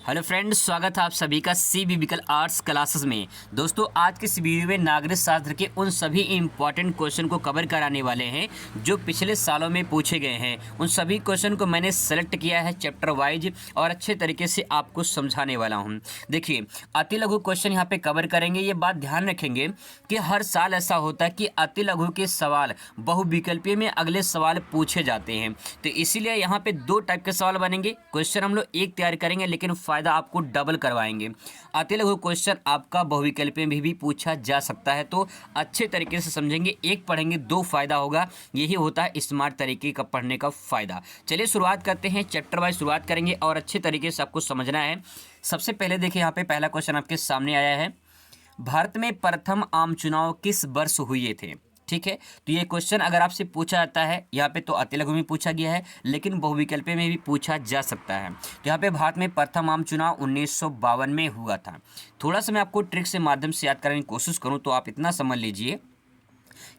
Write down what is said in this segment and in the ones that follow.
Hello friends, स्वागत है आप सभी का सी बिब्लिकल आर्ट्स क्लासेस में। दोस्तों, आज के इस वीडियो में नागरिक शास्त्र के उन सभी इंपॉर्टेंट क्वेश्चन को कवर कराने वाले हैं जो पिछले सालों में पूछे गए हैं। उन सभी क्वेश्चन को मैंने सेलेक्ट किया है चैप्टर वाइज और अच्छे तरीके से आपको समझाने वाला हूँ। देखिए, अति लघु क्वेश्चन यहाँ पे कवर करेंगे। ये बात ध्यान रखेंगे कि हर साल ऐसा होता है कि अति लघु के सवाल बहुविकल्पीय में अगले सवाल पूछे जाते हैं, तो इसीलिए यहाँ पे दो टाइप के सवाल बनेंगे। क्वेश्चन हम लोग एक तैयार करेंगे लेकिन फायदा आपको डबल करवाएंगे। अति लघु क्वेश्चन आपका बहुविकल्पीय में भी पूछा जा सकता है, तो अच्छे तरीके से समझेंगे। एक पढ़ेंगे दो फायदा होगा, यही होता है स्मार्ट तरीके का पढ़ने का फायदा। चलिए शुरुआत करते हैं, चैप्टर वाइज शुरुआत करेंगे और अच्छे तरीके से आपको समझना है। सबसे पहले देखिए, यहाँ पे पहला क्वेश्चन आपके सामने आया है, भारत में प्रथम आम चुनाव किस वर्ष हुए थे? ठीक है, तो ये क्वेश्चन अगर आपसे पूछा जाता है, यहाँ पे तो अति लघु में पूछा गया है लेकिन बहुविकल्पीय में भी पूछा जा सकता है। तो यहाँ पे भारत में प्रथम आम चुनाव 1952 में हुआ था। थोड़ा सा मैं आपको ट्रिक से माध्यम से याद करने की कोशिश करूँ तो आप इतना समझ लीजिए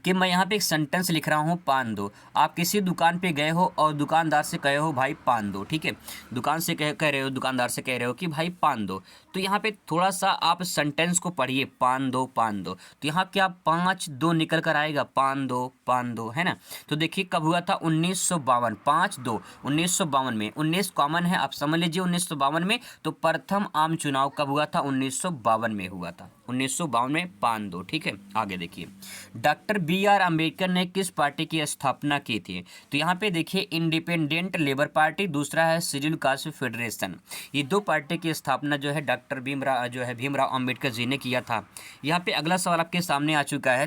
कि मैं यहाँ पे एक सेंटेंस लिख रहा हूँ, पान दो। आप किसी दुकान पे गए हो और दुकानदार से कहे हो भाई पान दो, ठीक है। दुकान से कह रहे हो, दुकानदार से कह रहे हो कि भाई पान दो। तो यहाँ पे थोड़ा सा आप सेंटेंस को पढ़िए, पान दो पान दो। तो यहाँ क्या 5-2 निकल कर आएगा, पान दो, है ना। तो देखिए कब हुआ था, 1952, 5-2 1952 में। 19 कॉमन है, आप समझ लीजिए 1952 में। तो प्रथम आम चुनाव कब हुआ था? 1952 में हुआ था। 1952 में पान दो, ठीक है। आगे देखिए, डॉक्टर B.R. अम्बेडकर ने किस पार्टी की स्थापना की थी? तो यहाँ पे देखिए, इंडिपेंडेंट लेबर पार्टी, दूसरा है शेड्यूल कास्ट फेडरेशन। ये दो पार्टी की स्थापना जो है डॉक्टर भीमराव अम्बेडकर जी ने किया था। यहाँ पे अगला सवाल आपके सामने आ चुका है,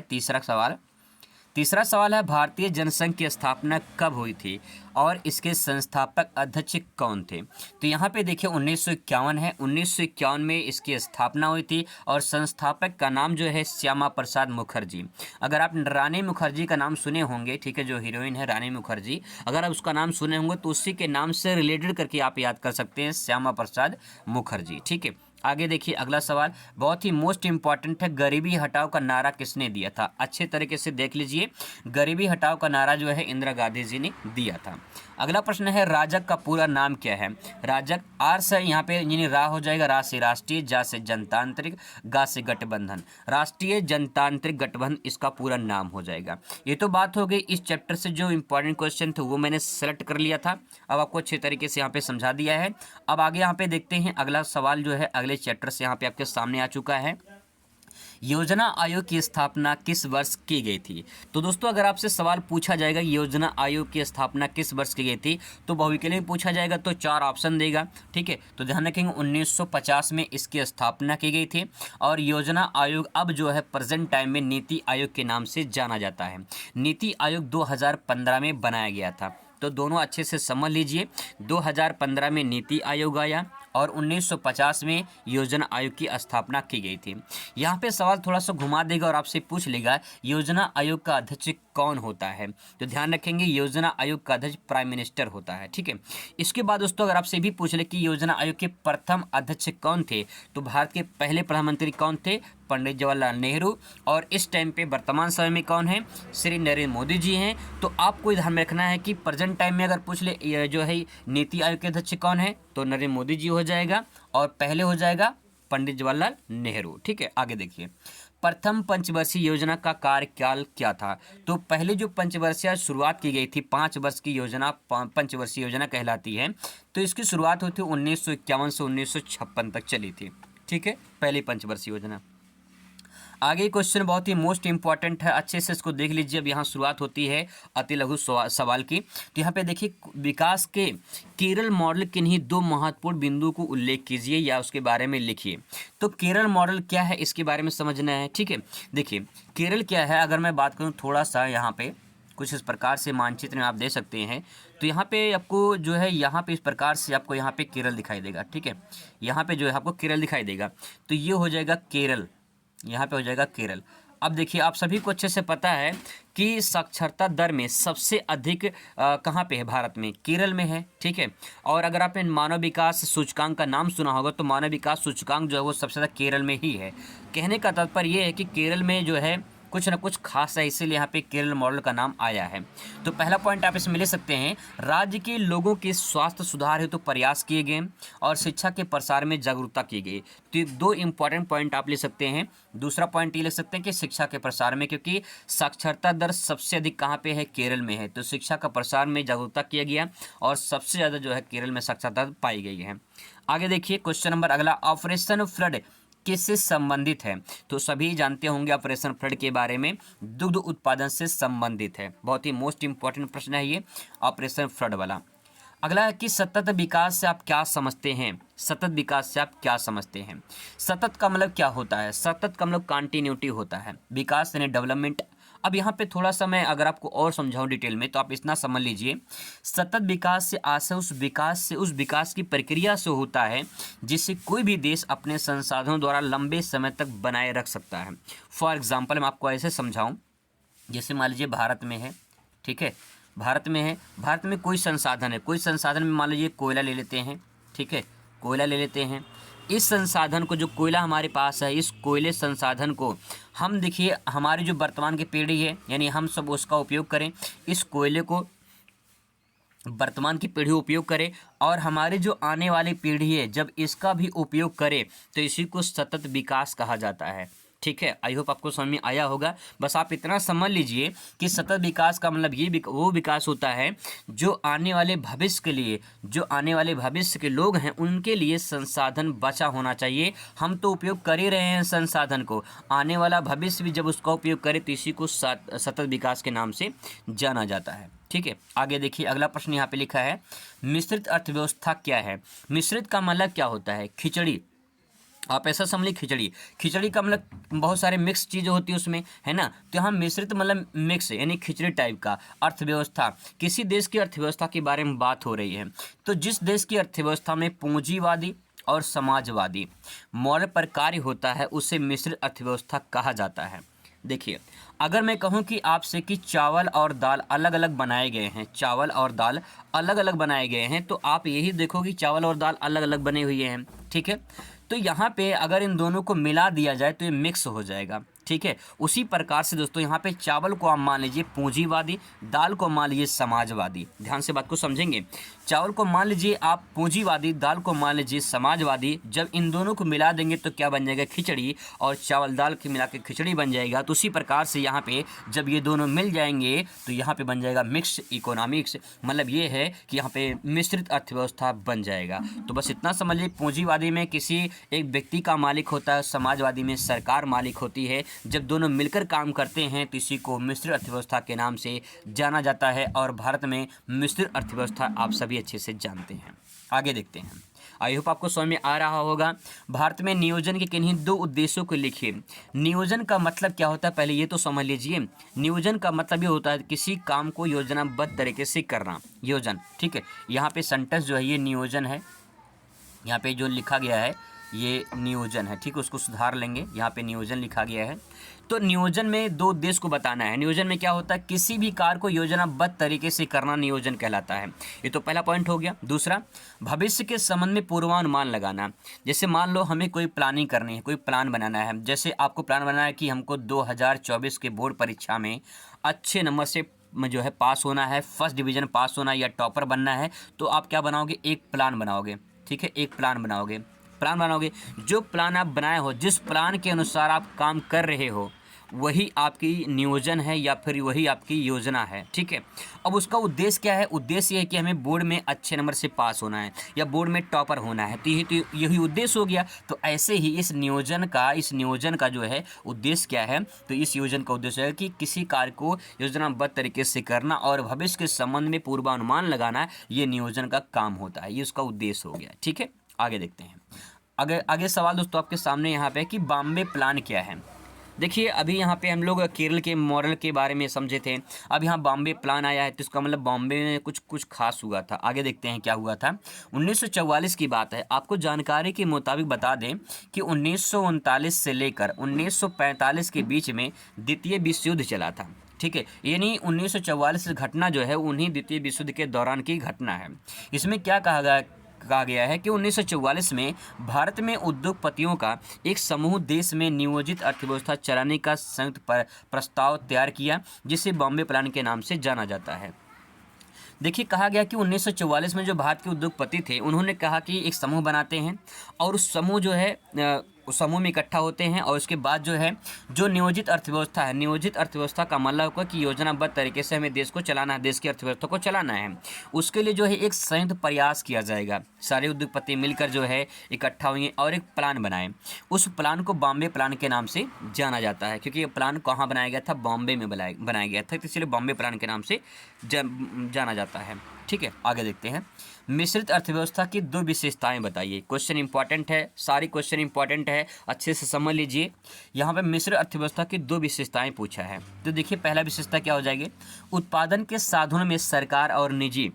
तीसरा सवाल है, भारतीय जनसंघ की स्थापना कब हुई थी और इसके संस्थापक अध्यक्ष कौन थे? तो यहाँ पे देखिए 1951 है, 1951 में इसकी स्थापना हुई थी और संस्थापक का नाम जो है श्यामा प्रसाद मुखर्जी। अगर आप रानी मुखर्जी का नाम सुने होंगे, ठीक है, जो हीरोइन है रानी मुखर्जी, अगर आप उसका नाम सुने होंगे तो उसी के नाम से रिलेटेड करके आप याद कर सकते हैं, श्यामा प्रसाद मुखर्जी, ठीक है। आगे देखिए, अगला सवाल बहुत ही मोस्ट इंपॉर्टेंट है, गरीबी हटाओ का नारा किसने दिया था? अच्छे तरीके से देख लीजिए, गरीबी हटाओ का नारा जो है इंदिरा गांधी जी ने दिया था। अगला प्रश्न है, राजग का पूरा नाम क्या है? राजग, आर से यहाँ पे यानी रा हो जाएगा, रा से राष्ट्रीय, जा से जनतांत्रिक, गा से गठबंधन, राष्ट्रीय जनतांत्रिक गठबंधन इसका पूरा नाम हो जाएगा। ये तो बात हो गई इस चैप्टर से जो इंपॉर्टेंट क्वेश्चन थे वो मैंने सेलेक्ट कर लिया था, अब आपको अच्छे तरीके से यहाँ पे समझा दिया है। अब आगे यहाँ पे देखते हैं, अगला सवाल जो है अगले चैप्टर से यहाँ पे आपके सामने आ चुका है, योजना आयोग की स्थापना किस वर्ष की गई थी? तो दोस्तों, अगर आपसे सवाल पूछा जाएगा योजना आयोग की स्थापना किस वर्ष की गई थी, तो बहुविकल्पीय में पूछा जाएगा तो 4 ऑप्शन देगा, ठीक है। तो ध्यान रखेंगे 1950 में इसकी स्थापना की गई थी और योजना आयोग अब जो है प्रेजेंट टाइम में नीति आयोग के नाम से जाना जाता है। नीति आयोग 2015 में बनाया गया था, तो दोनों अच्छे से समझ लीजिए। 2015 में नीति आयोग आया और 1950 में योजना आयोग की स्थापना की गई थी। यहाँ पे सवाल थोड़ा सा घुमा देगा और आपसे पूछ लेगा योजना आयोग का अध्यक्ष कौन होता है? तो ध्यान रखेंगे योजना आयोग का अध्यक्ष प्राइम मिनिस्टर होता है, ठीक है। इसके बाद दोस्तों, अगर आपसे भी पूछ ले कि योजना आयोग के प्रथम अध्यक्ष कौन थे, तो भारत के पहले प्रधानमंत्री कौन थे? पंडित जवाहरलाल नेहरू। और इस टाइम पे वर्तमान समय में कौन है? श्री नरेंद्र मोदी जी हैं। तो आपको ध्यान में रखना है कि प्रेजेंट टाइम में अगर पूछ ले ये जो है नीति आयोग के अध्यक्ष कौन है, तो नरेंद्र मोदी जी हो जाएगा और पहले हो जाएगा पंडित जवाहरलाल नेहरू, ठीक है। आगे देखिए, प्रथम पंचवर्षीय योजना का कार्यकाल क्या था? तो पहले जो पंचवर्षीय शुरुआत की गई थी, 5 वर्ष की योजना पंचवर्षीय योजना कहलाती है। तो इसकी शुरुआत हुई थी 1951 से 1956 तक चली थी, ठीक है, पहली पंचवर्षीय योजना। आगे क्वेश्चन बहुत ही मोस्ट इंपॉर्टेंट है, अच्छे से इसको देख लीजिए। अब यहाँ शुरुआत होती है अति लघु सवाल की। तो यहाँ पे देखिए, विकास के केरल मॉडल किन्हीं 2 महत्वपूर्ण बिंदुओं को उल्लेख कीजिए या उसके बारे में लिखिए। तो केरल मॉडल क्या है इसके बारे में समझना है, ठीक है। देखिए केरल क्या है, अगर मैं बात करूँ थोड़ा सा, यहाँ पे कुछ इस प्रकार से मानचित्र में आप दे सकते हैं। तो यहाँ पे आपको जो है, यहाँ पे इस प्रकार से आपको यहाँ पे केरल दिखाई देगा, ठीक है। यहाँ पे जो है आपको केरल दिखाई देगा, तो ये हो जाएगा केरल, यहाँ पे हो जाएगा केरल। अब देखिए, आप सभी को अच्छे से पता है कि साक्षरता दर में सबसे अधिक कहाँ पे है? भारत में, केरल में है, ठीक है। और अगर आपने मानव विकास सूचकांक का नाम सुना होगा, तो मानव विकास सूचकांक जो है वो सबसे ज़्यादा केरल में ही है। कहने का तात्पर्य ये है कि केरल में जो है कुछ ना कुछ खास है, इसीलिए यहाँ पे केरल मॉडल का नाम आया है। तो पहला पॉइंट आप इसमें ले सकते हैं, राज्य के लोगों के स्वास्थ्य सुधार हेतु प्रयास किए गए और शिक्षा के प्रसार में जागरूकता की गई। तो ये दो इंपॉर्टेंट पॉइंट आप ले सकते हैं। दूसरा पॉइंट ये ले सकते हैं कि शिक्षा के प्रसार में, क्योंकि साक्षरता दर सबसे अधिक कहाँ पे है, केरल में है। तो शिक्षा का प्रसार में जागरूकता किया गया और सबसे ज़्यादा जो है केरल में साक्षरता पाई गई है। आगे देखिए क्वेश्चन नंबर अगला, ऑपरेशन फ्लड किससे संबंधित है? तो सभी जानते होंगे ऑपरेशन फ्लड के बारे में, दुग्ध उत्पादन से संबंधित है। बहुत ही मोस्ट इंपॉर्टेंट प्रश्न है ये ऑपरेशन फ्लड वाला। अगला है कि सतत विकास से आप क्या समझते हैं? सतत विकास से आप क्या समझते हैं? सतत का मतलब क्या होता है? सतत का मतलब कंटिन्यूटी होता है, विकास यानी डेवलपमेंट। अब यहाँ पे थोड़ा सा मैं अगर आपको और समझाऊं डिटेल में तो आप इतना समझ लीजिए, सतत विकास से आशय उस विकास की प्रक्रिया से होता है जिससे कोई भी देश अपने संसाधनों द्वारा लंबे समय तक बनाए रख सकता है। फॉर एग्जाम्पल मैं आपको ऐसे समझाऊँ, जैसे मान लीजिए भारत में है, ठीक है, भारत में है, भारत में कोई संसाधन है, कोई संसाधन में मान लीजिए कोयला ले लेते हैं, ठीक है, कोयला ले लेते हैं। इस संसाधन को, जो कोयला हमारे पास है, इस कोयले संसाधन को हम देखिए हमारी जो वर्तमान की पीढ़ी है यानी हम सब उसका उपयोग करें, इस कोयले को वर्तमान की पीढ़ी उपयोग करे और हमारी जो आने वाली पीढ़ी है जब इसका भी उपयोग करे तो इसी को सतत विकास कहा जाता है। ठीक है, आई होप आपको समझ में आया होगा। बस आप इतना समझ लीजिए कि सतत विकास का मतलब ये वो विकास होता है जो आने वाले भविष्य के लिए, जो आने वाले भविष्य के लोग हैं उनके लिए संसाधन बचा होना चाहिए। हम तो उपयोग कर ही रहे हैं संसाधन को, आने वाला भविष्य भी जब उसका उपयोग करे तो इसी को सतत विकास के नाम से जाना जाता है। ठीक है, आगे देखिए अगला प्रश्न यहाँ पे लिखा है, मिश्रित अर्थव्यवस्था क्या है? मिश्रित का मतलब क्या होता है? खिचड़ी। आप ऐसा समझ लीजिए, खिचड़ी, खिचड़ी का मतलब बहुत सारे मिक्स चीज़ें होती है उसमें, है ना। तो यहाँ मिश्रित मतलब मिक्स यानी खिचड़ी टाइप का। अर्थव्यवस्था, किसी देश की अर्थव्यवस्था के बारे में बात हो रही है, तो जिस देश की अर्थव्यवस्था में पूंजीवादी और समाजवादी मॉडल पर कार्य होता है उसे मिश्रित अर्थव्यवस्था कहा जाता है। देखिए, अगर मैं कहूं कि आपसे कि चावल और दाल अलग अलग बनाए गए हैं, चावल और दाल अलग अलग बनाए गए हैं, तो आप यही देखो कि चावल और दाल अलग अलग बने हुए हैं। ठीक है, तो यहाँ पे अगर इन दोनों को मिला दिया जाए तो ये मिक्स हो जाएगा। ठीक है, उसी प्रकार से दोस्तों यहाँ पे चावल को आप मान लीजिए पूंजीवादी, दाल को मान लीजिए समाजवादी। ध्यान से बात को समझेंगे, चावल को मान लीजिए आप पूंजीवादी, दाल को मान लीजिए समाजवादी। जब इन दोनों को मिला देंगे तो क्या बन जाएगा? खिचड़ी। और चावल दाल के मिला के खिचड़ी बन जाएगा। तो उसी प्रकार से यहाँ पे जब ये दोनों मिल जाएंगे तो यहाँ पे बन जाएगा मिक्स इकोनॉमिक्स। मतलब ये है कि यहाँ पे मिश्रित अर्थव्यवस्था बन जाएगा। तो बस इतना समझिए, पूंजीवादी में किसी एक व्यक्ति का मालिक होता है, समाजवादी में सरकार मालिक होती है। जब दोनों मिलकर काम करते हैं तो इसी को मिश्रित अर्थव्यवस्था के नाम से जाना जाता है। और भारत में मिश्रित अर्थव्यवस्था आप सभी अच्छे से जानते हैं। आगे देखते हैं, आई होप आपको समझ में आ रहा होगा। भारत में नियोजन के किन्हीं दो उद्देश्यों को लिखिए। नियोजन का मतलब क्या होता है, पहले ये तो समझ लीजिए। नियोजन का मतलब ये होता है किसी काम को योजनाबद्ध तरीके से करना, योजन। ठीक है, यहाँ पे सेंटेंस जो है ये नियोजन है, यहाँ पे जो लिखा गया है ये नियोजन है। ठीक है, उसको सुधार लेंगे, यहाँ पे नियोजन लिखा गया है। तो नियोजन में दो उद्देश्य को बताना है। नियोजन में क्या होता है, किसी भी कार्य को योजनाबद्ध तरीके से करना नियोजन कहलाता है। ये तो पहला पॉइंट हो गया। दूसरा, भविष्य के संबंध में पूर्वानुमान लगाना। जैसे मान लो हमें कोई प्लानिंग करनी है, कोई प्लान बनाना है। जैसे आपको प्लान बनाना है कि हमको 2024 के बोर्ड परीक्षा में अच्छे नंबर से जो है पास होना है, फर्स्ट डिवीज़न पास होना है या टॉपर बनना है। तो आप क्या बनाओगे? एक प्लान बनाओगे। ठीक है, एक प्लान बनाओगे। प्लान बनाओगे, जो प्लान आप बनाए हो, जिस प्लान के अनुसार आप काम कर रहे हो वही आपकी नियोजन है या फिर वही आपकी योजना है। ठीक है, अब उसका उद्देश्य क्या है? उद्देश्य ये है कि हमें बोर्ड में अच्छे नंबर से पास होना है या बोर्ड में टॉपर होना है। तो यही उद्देश्य हो गया। तो ऐसे ही इस नियोजन का जो है उद्देश्य क्या है? तो इस योजन का उद्देश्य है कि किसी कार्य को योजनाबद्ध तरीके से करना और भविष्य के संबंध में पूर्वानुमान लगाना, ये नियोजन का काम होता है। ये उसका उद्देश्य हो गया। ठीक है, आगे देखते हैं। आगे सवाल दोस्तों आपके सामने यहाँ पे कि बॉम्बे प्लान क्या है। देखिए, अभी यहाँ पे हम लोग केरल के मॉडल के बारे में समझे थे। अब यहाँ बॉम्बे प्लान आया है तो इसका मतलब बॉम्बे में कुछ खास हुआ था। आगे देखते हैं क्या हुआ था। 1944 की बात है। आपको जानकारी के मुताबिक बता दें कि 1939 से लेकर 1945 के बीच में द्वितीय विश्व युद्ध चला था। ठीक है, यानी 1944 घटना जो है उन्हीं द्वितीय विश्व युद्ध के दौरान की घटना है। इसमें क्या कहा गया है कि 1944 में भारत में उद्योगपतियों का एक समूह देश में नियोजित अर्थव्यवस्था चलाने का संयुक्त प्रस्ताव तैयार किया, जिसे बॉम्बे प्लान के नाम से जाना जाता है। देखिए, कहा गया कि 1944 में जो भारत के उद्योगपति थे, उन्होंने कहा कि एक समूह बनाते हैं और उस समूह जो है उस समूह में इकट्ठा होते हैं और उसके बाद जो है जो नियोजित अर्थव्यवस्था है, नियोजित अर्थव्यवस्था का मतलब होगा कि योजनाबद्ध तरीके से हमें देश को चलाना है, देश की अर्थव्यवस्था को चलाना है। उसके लिए जो है एक संयुक्त प्रयास किया जाएगा, सारे उद्योगपति मिलकर जो है इकट्ठा होंगे और एक प्लान बनाएं। उस प्लान को बॉम्बे प्लान के नाम से जाना जाता है, क्योंकि ये प्लान कहाँ बनाया गया था? बॉम्बे में बनाया गया था, तो इसलिए बॉम्बे प्लान के नाम से जाना जाता है। ठीक है, आगे देखते हैं। मिश्रित अर्थव्यवस्था की 2 विशेषताएं बताइए। क्वेश्चन इंपॉर्टेंट है, सारी क्वेश्चन इंपॉर्टेंट है, अच्छे से समझ लीजिए। यहाँ पे मिश्रित अर्थव्यवस्था की 2 विशेषताएं पूछा है। तो देखिए, पहला विशेषता क्या हो जाएगी? उत्पादन के साधनों में सरकार और निजी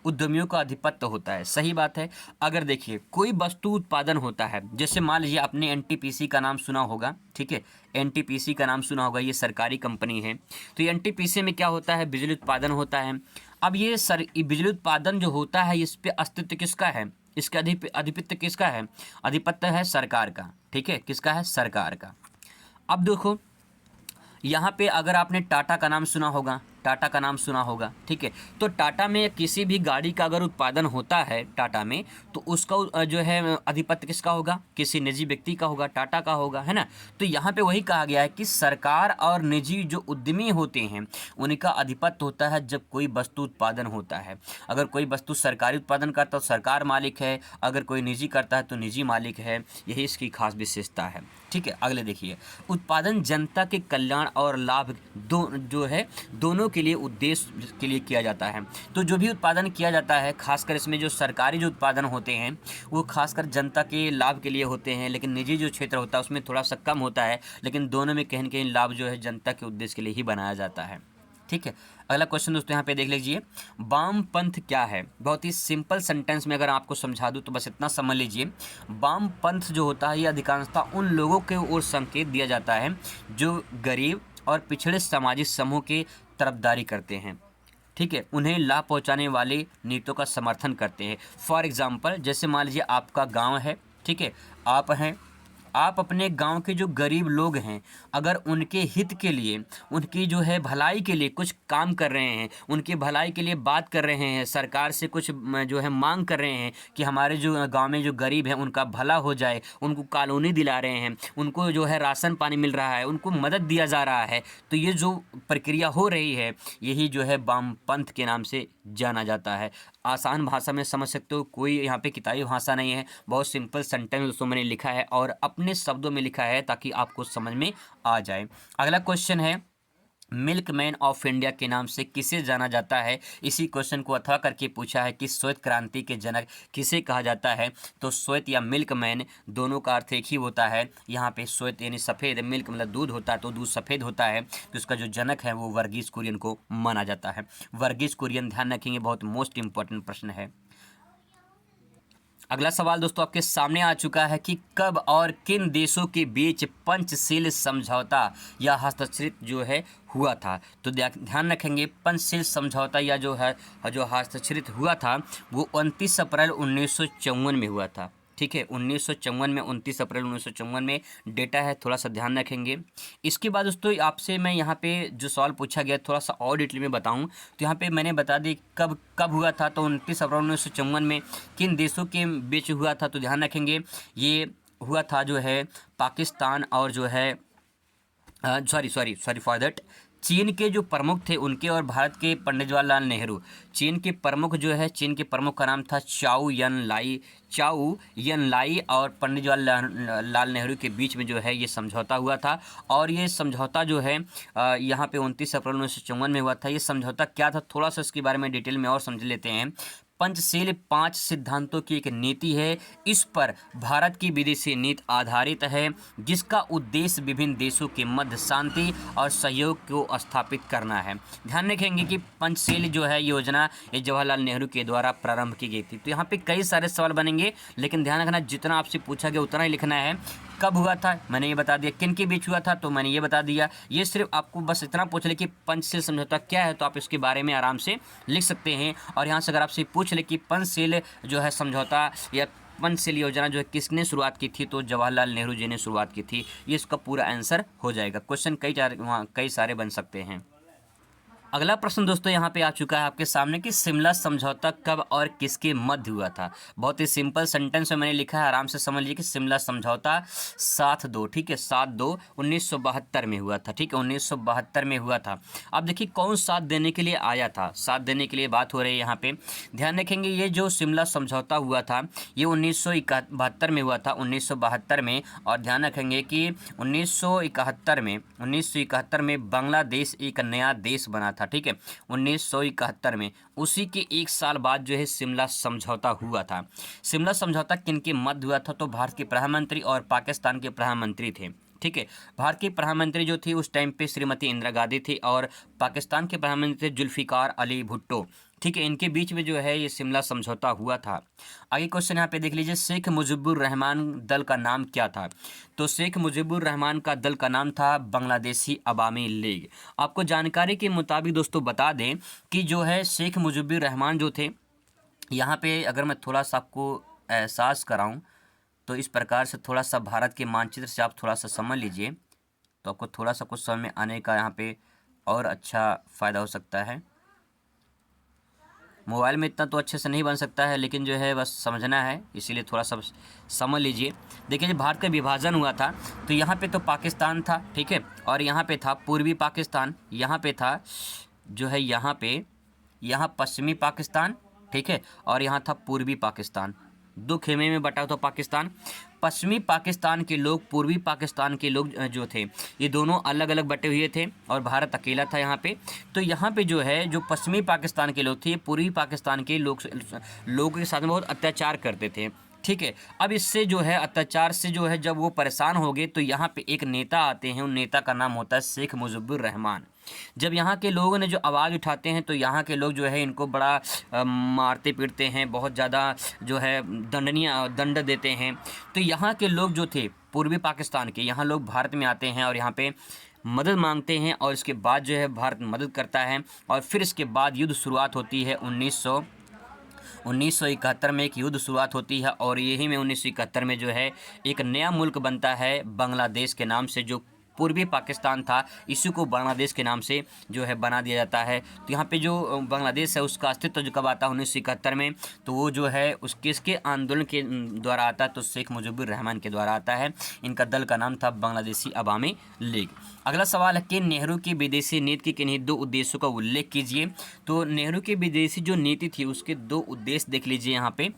उद्यमियों का आधिपत्य होता है। सही बात है। अगर देखिए कोई वस्तु उत्पादन होता है, जैसे मान लीजिए आपने एनटीपीसी का नाम सुना होगा, ठीक है, एनटीपीसी का नाम सुना होगा, ये सरकारी कंपनी है। तो ये एनटीपीसी में क्या होता है? बिजली उत्पादन होता है। अब ये बिजली उत्पादन जो होता है, इस पे अस्तित्व किसका है? इसका आधिपत्य किसका है? आधिपत्य है सरकार का। ठीक है, किसका है? सरकार का। अब देखो यहाँ पे अगर आपने टाटा का नाम सुना होगा, टाटा का नाम सुना होगा, ठीक है, तो टाटा में किसी भी गाड़ी का अगर उत्पादन होता है टाटा में, तो उसका जो है आधिपत्य किसका होगा? किसी निजी व्यक्ति का होगा, टाटा का होगा, है ना। तो यहाँ पे वही कहा गया है कि सरकार और निजी जो उद्यमी होते हैं उनका आधिपत्य होता है जब कोई वस्तु उत्पादन होता है। अगर कोई वस्तु सरकारी उत्पादन करता है तो सरकार मालिक है, अगर कोई निजी करता है तो निजी मालिक है। यही इसकी खास विशेषता है। ठीक है, अगले देखिए, उत्पादन जनता के कल्याण और लाभ जो है दोनों के लिए उद्देश्य के लिए किया जाता है। तो जो भी उत्पादन किया जाता है, खासकर इसमें जो सरकारी जो उत्पादन होते हैं वो खासकर जनता के लाभ के लिए होते हैं, लेकिन निजी जो क्षेत्र होता है उसमें थोड़ा सा कम होता है, लेकिन दोनों में कहीं न कहीं लाभ जो है जनता के उद्देश्य के लिए ही बनाया जाता है। ठीक है, अगला क्वेश्चन दोस्तों यहाँ पे देख लीजिए, वामपंथ क्या है? बहुत ही सिंपल सेंटेंस में अगर आपको समझा दूँ तो बस इतना समझ लीजिए। वामपंथ जो होता है ये अधिकांशतः उन लोगों के ओर संकेत दिया जाता है जो गरीब और पिछड़े सामाजिक समूह की तरफदारी करते हैं। ठीक है, उन्हें लाभ पहुंचाने वाली नीतियों का समर्थन करते हैं। फॉर एग्जांपल, जैसे मान लीजिए आपका गांव है, ठीक है, आप हैं, आप अपने गांव के जो गरीब लोग हैं, अगर उनके हित के लिए, उनकी जो है भलाई के लिए कुछ काम कर रहे हैं, उनकी भलाई के लिए बात कर रहे हैं, सरकार से कुछ जो है मांग कर रहे हैं कि हमारे जो गांव में जो गरीब हैं उनका भला हो जाए, उनको कॉलोनी दिला रहे हैं, उनको जो है राशन पानी मिल रहा है, उनको मदद दिया जा रहा है, तो ये जो प्रक्रिया हो रही है यही जो है वामपंथ के नाम से जाना जाता है। आसान भाषा में समझ सकते हो, कोई यहाँ पे किताबी भाषा नहीं है, बहुत सिंपल सेंटेंस दोस्तों मैंने लिखा है और अपने शब्दों में लिखा है ताकि आपको समझ में आ जाए। अगला क्वेश्चन है, मिल्कमैन ऑफ इंडिया के नाम से किसे जाना जाता है? इसी क्वेश्चन को अथवा करके पूछा है कि श्वेत क्रांति के जनक किसे कहा जाता है? तो श्वेत या मिल्कमैन दोनों का अर्थ एक ही होता है। यहाँ पे श्वेत यानी सफ़ेद, मिल्क मतलब दूध होता है, तो दूध सफ़ेद होता है, तो इसका जो जनक है वो वर्गीस कुरियन को माना जाता है। वर्गीस कुरियन, ध्यान रखेंगे, बहुत मोस्ट इंपॉर्टेंट प्रश्न है। अगला सवाल दोस्तों आपके सामने आ चुका है कि कब और किन देशों के बीच पंचशील समझौता या हस्ताक्षरित जो है हुआ था? तो ध्यान रखेंगे, पंचशील समझौता या जो हस्ताक्षरित हुआ था वो 29 अप्रैल 1954 में हुआ था। ठीक है, 1954 में, 29 अप्रैल 1954 में डेटा है, थोड़ा सा ध्यान रखेंगे। इसके बाद दोस्तों आपसे मैं यहाँ पे जो सवाल पूछा गया थोड़ा सा और डिटेल में बताऊँ तो यहाँ पे मैंने बता दी कब हुआ था, तो 29 अप्रैल 1954 में किन देशों के बीच हुआ था? तो ध्यान रखेंगे ये हुआ था जो है पाकिस्तान और जो है सॉरी फॉर दैट, चीन के जो प्रमुख थे उनके और भारत के पंडित जवाहरलाल नेहरू। चीन के प्रमुख जो है, चीन के प्रमुख का नाम था चाउ यन लाई और पंडित जवाहरलाल नेहरू के बीच में जो है ये समझौता हुआ था। और ये समझौता जो है यहाँ पे 29 अप्रैल 1954 में हुआ था। ये समझौता क्या था, थोड़ा सा इसके बारे में डिटेल में और समझ लेते हैं। पंचशील 5 सिद्धांतों की एक नीति है। इस पर भारत की विदेशी नीति आधारित है, जिसका उद्देश्य विभिन्न देशों के मध्य शांति और सहयोग को स्थापित करना है। ध्यान रखेंगे कि पंचशील जो है योजना ये जवाहरलाल नेहरू के द्वारा प्रारंभ की गई थी। तो यहाँ पे कई सारे सवाल बनेंगे, लेकिन ध्यान रखना जितना आपसे पूछा गया उतना ही लिखना है। कब हुआ था मैंने ये बता दिया, किन के बीच हुआ था तो मैंने ये बता दिया। ये सिर्फ आपको बस इतना पूछ ले कि पंचशील समझौता क्या है तो आप इसके बारे में आराम से लिख सकते हैं। और यहाँ से अगर आपसे पूछ ले कि पंचशील जो है समझौता या पंचशील योजना जो है किसने शुरुआत की थी तो जवाहरलाल नेहरू जी ने शुरुआत की थी। ये इसका पूरा आंसर हो जाएगा। क्वेश्चन कई सारे बन सकते हैं। अगला प्रश्न दोस्तों यहाँ पे आ चुका है आपके सामने कि शिमला समझौता कब और किसके मध्य हुआ था। बहुत ही सिंपल सेंटेंस में मैंने लिखा है, आराम से समझ लीजिए कि शिमला समझौता 7-2, ठीक है, 7-2-1972 में हुआ था, ठीक है, 1972 में हुआ था। अब देखिए कौन साथ देने के लिए आया था, साथ देने के लिए बात हो रही है यहाँ पे। ध्यान रखेंगे ये जो शिमला समझौता हुआ था ये 1972 में हुआ था, 1972 में। और ध्यान रखेंगे कि 1971 में बांग्लादेश एक नया देश बना था, ठीक है, 1971 में। उसी के एक साल बाद जो है शिमला समझौता हुआ था। शिमला समझौता किन के मध्य हुआ था तो भारत के प्रधानमंत्री और पाकिस्तान के प्रधानमंत्री थे, ठीक है। भारत के प्रधानमंत्री जो थी उस टाइम पे श्रीमती इंदिरा गांधी थी और पाकिस्तान के प्रधानमंत्री थे जुल्फिकार अली भुट्टो, ठीक है। इनके बीच में जो है ये शिमला समझौता हुआ था। आगे क्वेश्चन यहाँ पे देख लीजिए, शेख मुजीबुर रहमान दल का नाम क्या था तो शेख मुजीबुर रहमान का दल का नाम था बांग्लादेशी अवामी लीग। आपको जानकारी के मुताबिक दोस्तों बता दें कि जो है शेख मुजीबुर रहमान जो थे, यहाँ पे अगर मैं थोड़ा सा आपको एहसास कराऊँ तो इस प्रकार से थोड़ा सा भारत के मानचित्र से आप थोड़ा सा समझ लीजिए तो आपको थोड़ा सा कुछ समझ में आने का यहाँ पे और अच्छा फ़ायदा हो सकता है। मोबाइल में इतना तो अच्छे से नहीं बन सकता है लेकिन जो है बस समझना है, इसीलिए थोड़ा सा समझ लीजिए। देखिए जब भारत का विभाजन हुआ था तो यहाँ पे तो पाकिस्तान था, ठीक है, और यहाँ पे था पूर्वी पाकिस्तान, यहाँ पे था जो है यहाँ पश्चिमी पाकिस्तान, ठीक है, और यहाँ था पूर्वी पाकिस्तान। दो खेमे में बटा तो पाकिस्तान। पश्चिमी पाकिस्तान के लोग, पूर्वी पाकिस्तान के लोग जो थे ये दोनों अलग अलग बटे हुए थे और भारत अकेला था यहाँ पे। तो यहाँ पे जो है जो पश्चिमी पाकिस्तान के लोग थे ये पूर्वी पाकिस्तान के लोगों के साथ में बहुत अत्याचार करते थे, ठीक है। अब इससे जो है अत्याचार से जो है जब वो परेशान हो गए तो यहाँ पे एक नेता आते हैं, उन नेता का नाम होता है शेख मुजीबुर रहमान। जब यहाँ के लोगों ने जो आवाज़ उठाते हैं तो यहाँ के लोग जो है इनको बड़ा मारते पीटते हैं, बहुत ज़्यादा जो है दंड देते हैं। तो यहाँ के लोग जो थे पूर्वी पाकिस्तान के, यहाँ लोग भारत में आते हैं और यहाँ पे मदद मांगते हैं और इसके बाद जो है भारत मदद करता है। और फिर इसके बाद युद्ध शुरुआत होती है 1971 में एक युद्ध शुरुआत होती है और यही में 1971 में जो है एक नया मुल्क बनता है बांग्लादेश के नाम से। जो पूर्वी पाकिस्तान था इसी को बांग्लादेश के नाम से जो है बना दिया जाता है। तो यहाँ पे जो बांग्लादेश है उसका अस्तित्व जो कब आता है 1971 में, तो वो जो है उस किसके आंदोलन के द्वारा आता है तो शेख मुजीबुर रहमान के द्वारा आता है। इनका दल का नाम था बांग्लादेशी अवामी लीग। अगला सवाल है कि नेहरू की विदेशी नीति के किन्हीं दो उद्देश्यों का उल्लेख कीजिए। तो नेहरू की विदेशी जो नीति थी उसके दो उद्देश्य देख लीजिए यहाँ पे,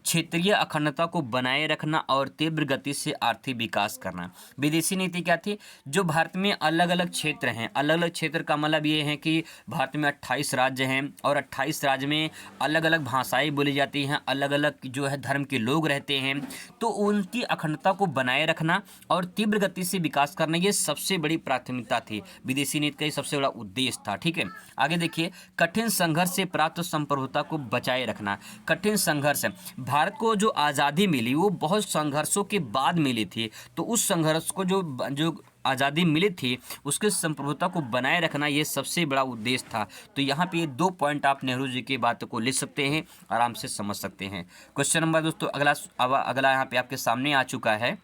क्षेत्रीय अखंडता को बनाए रखना और तीव्र गति से आर्थिक विकास करना। विदेशी नीति क्या थी, जो भारत में अलग अलग क्षेत्र हैं, अलग अलग क्षेत्र का मतलब ये है कि भारत में 28 राज्य हैं और 28 राज्य में अलग अलग भाषाएं बोली जाती हैं, अलग अलग जो है धर्म के लोग रहते हैं, तो उनकी अखंडता को बनाए रखना और तीव्र गति से विकास करना ये सबसे बड़ी प्राथमिकता थी। विदेशी नीति का ये सबसे बड़ा उद्देश्य था, ठीक है। आगे देखिए, कठिन संघर्ष से प्राप्त संप्रभुता को बचाए रखना। कठिन संघर्ष, भारत को जो आज़ादी मिली वो बहुत संघर्षों के बाद मिली थी, तो उस संघर्ष को जो आज़ादी मिली थी उसके संप्रभुता को बनाए रखना ये सबसे बड़ा उद्देश्य था। तो यहाँ पे ये 2 पॉइंट आप नेहरू जी की बात को लिख सकते हैं, आराम से समझ सकते हैं। क्वेश्चन नंबर दोस्तों अगला यहाँ पे आपके सामने आ चुका है,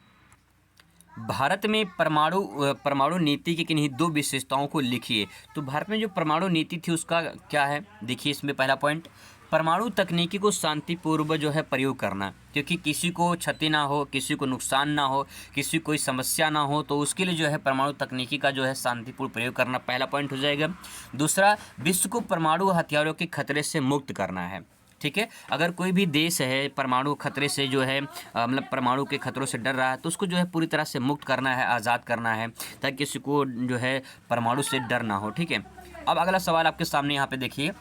भारत में परमाणु नीति की किन्हीं 2 विशेषताओं को लिखिए। तो भारत में जो परमाणु नीति थी उसका क्या है, देखिए इसमें पहला पॉइंट, परमाणु तकनीकी को शांतिपूर्वक जो है प्रयोग करना, क्योंकि किसी को क्षति ना हो, किसी को नुकसान ना हो, किसी कोई समस्या ना हो, तो उसके लिए जो है परमाणु तकनीकी का जो है शांतिपूर्ण प्रयोग करना पहला पॉइंट हो जाएगा। दूसरा, विश्व को परमाणु हथियारों के खतरे से मुक्त करना है, ठीक है। अगर कोई भी देश है परमाणु खतरे से जो है मतलब परमाणु के खतरों से डर रहा है तो उसको जो है पूरी तरह से मुक्त करना है, आज़ाद करना है, ताकि किसी को जो है परमाणु से डर ना हो, ठीक है। अब अगला सवाल आपके सामने यहाँ पे देखिए,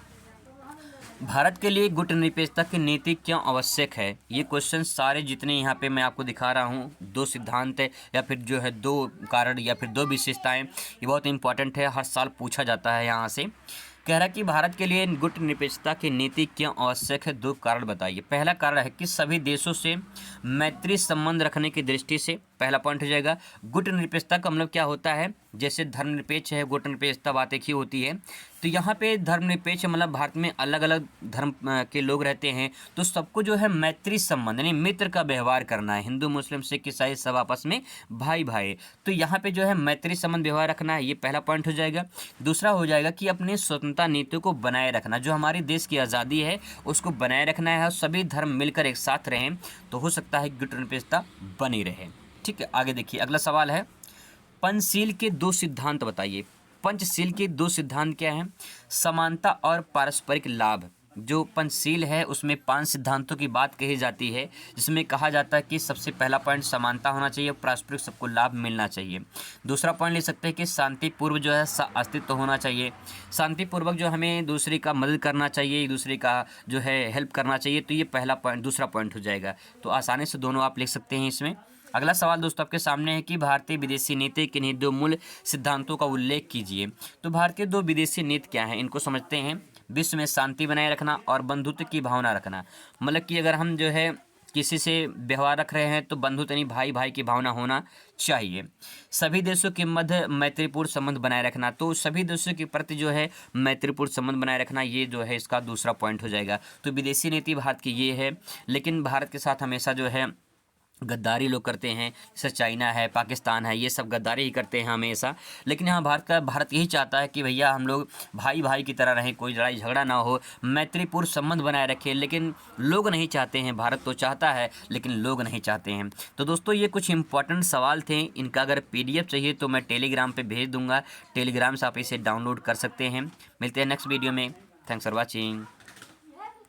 भारत के लिए गुटनिरपेक्षता की नीति क्यों आवश्यक है। ये क्वेश्चन सारे जितने यहाँ पे मैं आपको दिखा रहा हूँ, 2 सिद्धांत है या फिर जो है 2 कारण या फिर 2 विशेषताएं, ये बहुत इंपॉर्टेंट है, हर साल पूछा जाता है यहाँ से। कह रहा है कि भारत के लिए गुटनिरपेक्षता की नीति क्यों आवश्यक है, 2 कारण बताइए। पहला कारण है कि सभी देशों से मैत्री संबंध रखने की दृष्टि से, पहला पॉइंट हो जाएगा। गुटनिरपेक्षता का मतलब क्या होता है, जैसे धर्मनिरपेक्ष है, गुटनिरपेक्षता बात एक ही होती है। तो यहाँ पे धर्मनिरपेक्ष मतलब भारत में अलग अलग धर्म के लोग रहते हैं, तो सबको जो है मैत्री संबंध यानी मित्र का व्यवहार करना है। हिंदू मुस्लिम सिख ईसाई सब आपस में भाई भाई, तो यहाँ पे जो है मैत्री संबंध व्यवहार रखना है, ये पहला पॉइंट हो जाएगा। दूसरा हो जाएगा कि अपनी स्वतंत्रता नीतियों को बनाए रखना, जो हमारी देश की आज़ादी है उसको बनाए रखना है और सभी धर्म मिलकर एक साथ रहें, तो हो सकता है गुटनिरपेक्षता बनी रहे। ठीक है, आगे देखिए अगला सवाल है, पंचशील के दो सिद्धांत बताइए। पंचशील के दो सिद्धांत क्या हैं? समानता और पारस्परिक लाभ। जो पंचशील है उसमें 5 सिद्धांतों की बात कही जाती है, जिसमें कहा जाता है कि सबसे पहला पॉइंट समानता होना चाहिए, पारस्परिक सबको लाभ मिलना चाहिए। दूसरा पॉइंट ले सकते हैं कि शांतिपूर्व जो है अस्तित्व होना चाहिए, शांतिपूर्वक जो हमें दूसरे का मदद करना चाहिए, दूसरे का जो है हेल्प करना चाहिए, तो ये पहला पॉइंट दूसरा पॉइंट हो जाएगा। तो आसानी से दोनों आप लिख सकते हैं इसमें। अगला सवाल दोस्तों आपके सामने है कि भारतीय विदेशी नीति के किन्हीं दो मूल सिद्धांतों का उल्लेख कीजिए। तो भारत के दो विदेशी नीति क्या हैं, इनको समझते हैं। विश्व में शांति बनाए रखना और बंधुत्व की भावना रखना। मतलब कि अगर हम जो है किसी से व्यवहार रख रहे हैं तो बंधुत्व यानी भाई भाई की भावना होना चाहिए। सभी देशों के मध्य मैत्रीपूर्ण संबंध बनाए रखना, तो सभी देशों के प्रति जो है मैत्रीपूर्ण संबंध बनाए रखना, ये जो है इसका दूसरा पॉइंट हो जाएगा। तो विदेशी नीति भारत की ये है, लेकिन भारत के साथ हमेशा जो है गद्दारी लोग करते हैं, जैसे चाइना है, पाकिस्तान है, ये सब गद्दारी ही करते हैं हमेशा। लेकिन यहाँ भारत यही चाहता है कि भैया हम लोग भाई भाई की तरह रहें, कोई लड़ाई झगड़ा ना हो, मैत्रीपूर्ण संबंध बनाए रखें। लेकिन लोग नहीं चाहते हैं, भारत तो चाहता है लेकिन लोग नहीं चाहते हैं। तो दोस्तों ये कुछ इंपॉर्टेंट सवाल थे, इनका अगर PDF चाहिए तो मैं टेलीग्राम पर भेज दूँगा, टेलीग्राम से आप इसे डाउनलोड कर सकते हैं। मिलते हैं नेक्स्ट वीडियो में। Thanks for watching.